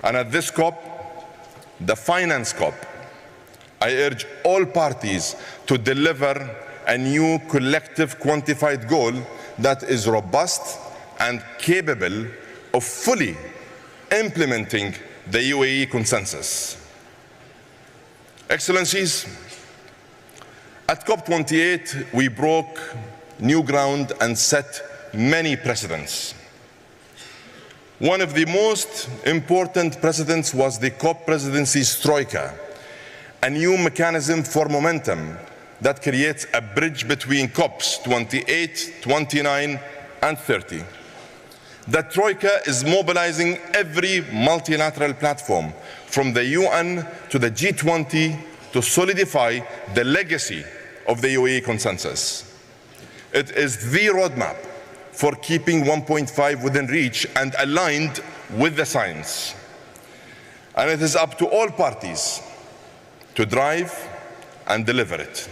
And at this COP, the Finance COP, I urge all parties to deliver a new collective quantified goal that is robust and capable of fully implementing the UAE consensus. Excellencies, at COP28, we broke new ground and set many precedents. One of the most important precedents was the COP presidency's troika, a new mechanism for momentum that creates a bridge between COPs 28, 29, and 30. The troika is mobilizing every multilateral platform, from the UN to the G20, to solidify the legacy of the UAE consensus. It is the roadmap for keeping 1.5 within reach and aligned with the science. And it is up to all parties to drive and deliver it.